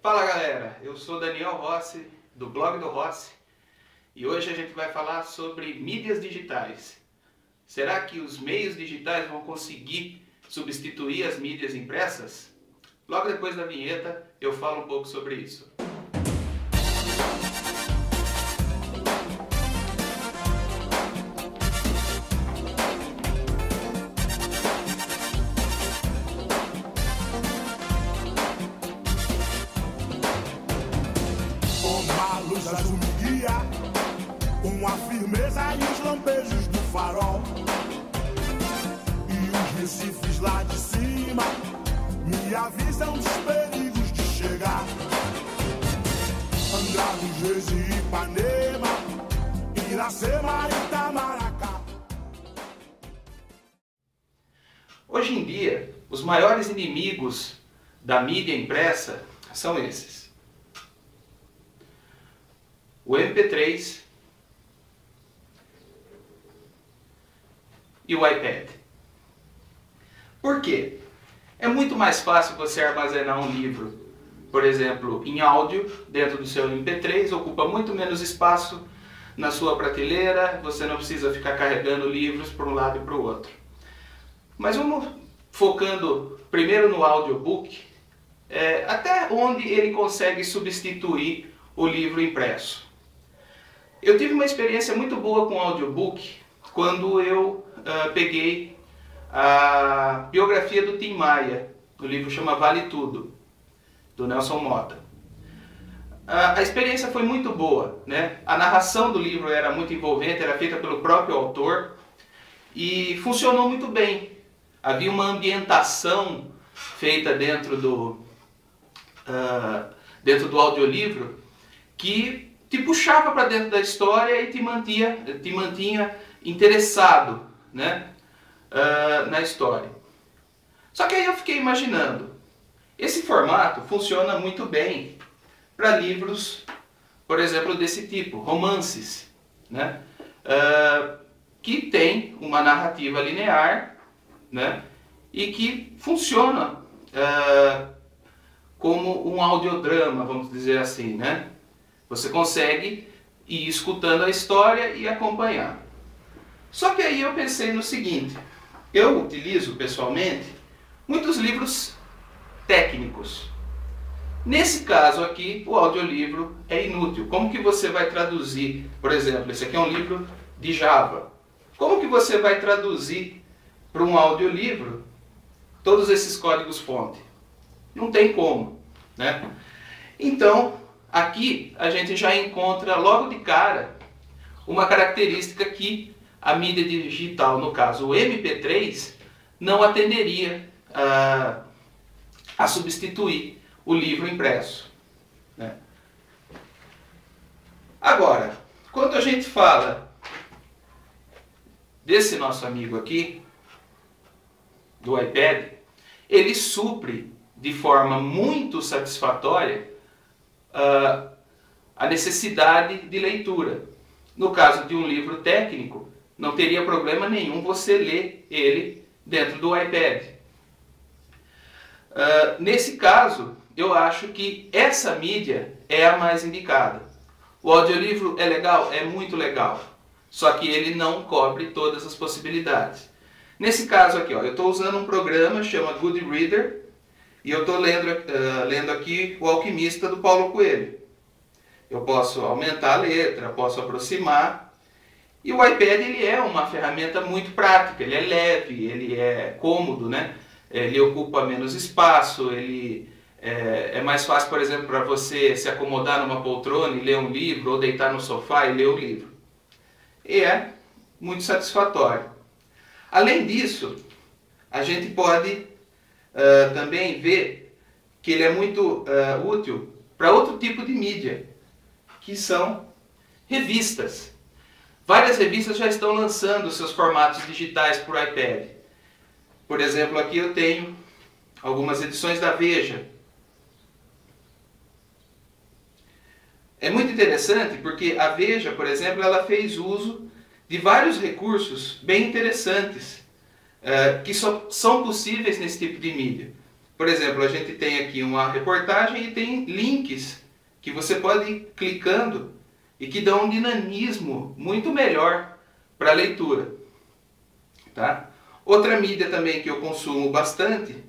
Fala galera, eu sou Daniel Rossi, do blog do Rossi, e hoje a gente vai falar sobre mídias digitais. Será que os meios digitais vão conseguir substituir as mídias impressas? Logo depois da vinheta eu falo um pouco sobre isso. Luz azul me guia, com a firmeza e os lampejos do farol. E os recifes lá de cima me avisam dos perigos de chegar. Angra dos Reis e Ipanema, Iracema e Itamaracá. Hoje em dia, os maiores inimigos da mídia impressa são esses: o MP3 e o iPad. Por quê? É muito mais fácil você armazenar um livro, por exemplo, em áudio, dentro do seu MP3, ocupa muito menos espaço na sua prateleira, você não precisa ficar carregando livros para um lado e para o outro. Mas vamos focando primeiro no audiobook, até onde ele consegue substituir o livro impresso. Eu tive uma experiência muito boa com audiobook quando eu peguei a biografia do Tim Maia. O livro chama Vale Tudo, do Nelson Motta. A experiência foi muito boa, né? A narração do livro era muito envolvente, era feita pelo próprio autor e funcionou muito bem. Havia uma ambientação feita dentro do audiolivro que te puxava para dentro da história e te mantinha interessado, né, na história. Só que aí eu fiquei imaginando, esse formato funciona muito bem para livros, por exemplo, desse tipo, romances, né, que tem uma narrativa linear, né, e que funciona como um audiodrama, vamos dizer assim, né? Você consegue ir escutando a história e acompanhar. Só que aí eu pensei no seguinte: eu utilizo pessoalmente muitos livros técnicos. Nesse caso aqui, o audiolivro é inútil. Como que você vai traduzir, por exemplo, esse aqui é um livro de Java. Como que você vai traduzir para um audiolivro todos esses códigos-fonte? Não tem como, né? Então, aqui a gente já encontra logo de cara uma característica que a mídia digital, no caso o MP3, não atenderia a substituir o livro impresso, né? Agora, quando a gente fala desse nosso amigo aqui, do iPad, ele supre de forma muito satisfatória a necessidade de leitura. No caso de um livro técnico, não teria problema nenhum você ler ele dentro do iPad. Nesse caso, eu acho que essa mídia é a mais indicada. O audiolivro é legal? É muito legal. Só que ele não cobre todas as possibilidades. Nesse caso aqui, ó, eu estou usando um programa que chama Goodreader, e eu estou lendo aqui O Alquimista, do Paulo Coelho. Eu posso aumentar a letra, posso aproximar. E o iPad ele é uma ferramenta muito prática, ele é leve, ele é cômodo, né? Ele ocupa menos espaço, ele é mais fácil, por exemplo, para você se acomodar numa poltrona e ler um livro, ou deitar no sofá e ler o livro. E é muito satisfatório. Além disso, a gente pode também ver que ele é muito útil para outro tipo de mídia, que são revistas. Várias revistas já estão lançando seus formatos digitais para o iPad. Por exemplo, aqui eu tenho algumas edições da Veja. É muito interessante porque a Veja, por exemplo, ela fez uso de vários recursos bem interessantes que só são possíveis nesse tipo de mídia. Por exemplo, a gente tem aqui uma reportagem e tem links que você pode ir clicando e que dão um dinamismo muito melhor para a leitura. Tá? Outra mídia também que eu consumo bastante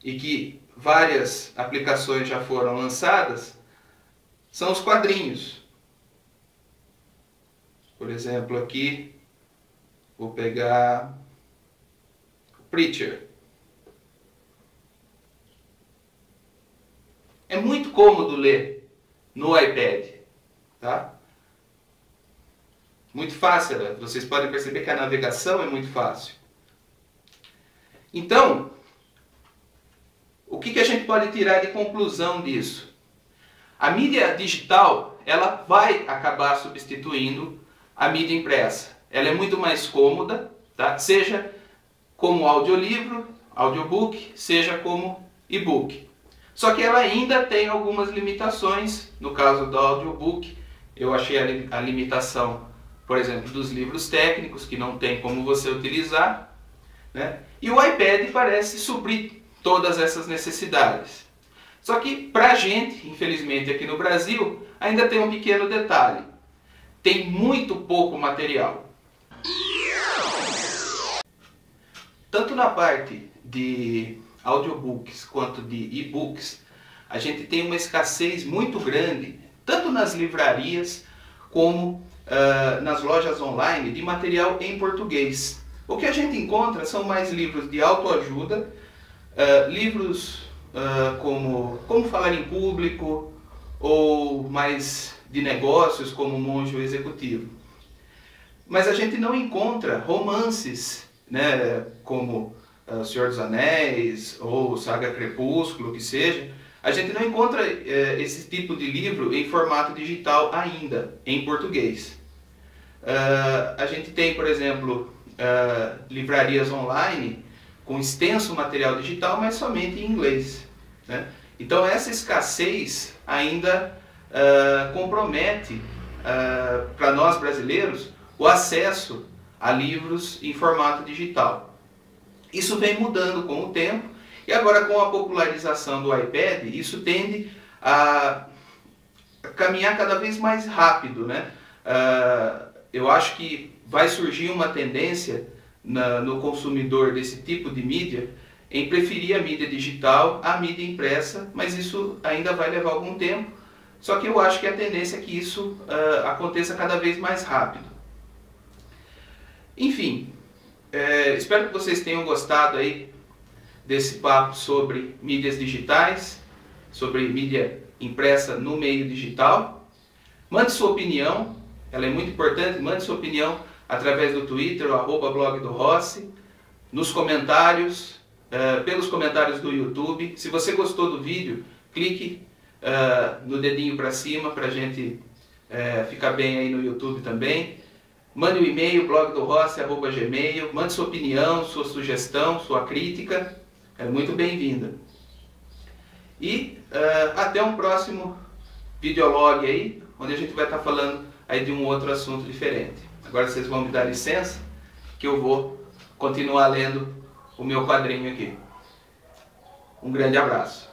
e que várias aplicações já foram lançadas são os quadrinhos. Por exemplo, aqui vou pegar o Preacher. É muito cômodo ler no iPad, tá? Muito fácil, né? Vocês podem perceber que a navegação é muito fácil. Então, o que a gente pode tirar de conclusão disso? A mídia digital, ela vai acabar substituindo a mídia impressa. Ela é muito mais cômoda, tá? Seja como audiolivro, audiobook, seja como e-book. Só que ela ainda tem algumas limitações. No caso do audiobook, eu achei a limitação, por exemplo, dos livros técnicos, que não tem como você utilizar, né? E o iPad parece suprir todas essas necessidades. Só que para a gente, infelizmente aqui no Brasil, ainda tem um pequeno detalhe. Tem muito pouco material. Tanto na parte de audiobooks quanto de e-books, a gente tem uma escassez muito grande, tanto nas livrarias como nas lojas online, de material em português. O que a gente encontra são mais livros de autoajuda, livros como falar em público, ou mais de negócios, como Monge o Executivo. Mas a gente não encontra romances, né, como Senhor dos Anéis ou Saga Crepúsculo, que seja. A gente não encontra esse tipo de livro em formato digital ainda, em português. A gente tem, por exemplo, livrarias online com extenso material digital, mas somente em inglês, né? Então essa escassez ainda compromete para nós brasileiros o acesso a livros em formato digital. Isso vem mudando com o tempo e agora com a popularização do iPad, isso tende a caminhar cada vez mais rápido, né? Eu acho que vai surgir uma tendência no consumidor desse tipo de mídia em preferir a mídia digital à mídia impressa, mas isso ainda vai levar algum tempo. Só que eu acho que a tendência é que isso aconteça cada vez mais rápido. Enfim, espero que vocês tenham gostado aí desse papo sobre mídias digitais, sobre mídia impressa no meio digital. Mande sua opinião, ela é muito importante, mande sua opinião através do Twitter, @blog do Rossi, nos comentários, pelos comentários do YouTube. Se você gostou do vídeo, clique no dedinho para cima para a gente ficar bem aí no YouTube também. Mande um e-mail, blogdorossi@gmail, mande sua opinião, sua sugestão, sua crítica, é muito bem-vinda. E até um próximo videolog aí, onde a gente vai estar falando aí de um outro assunto diferente. Agora vocês vão me dar licença, que eu vou continuar lendo o meu quadrinho aqui. Um grande abraço.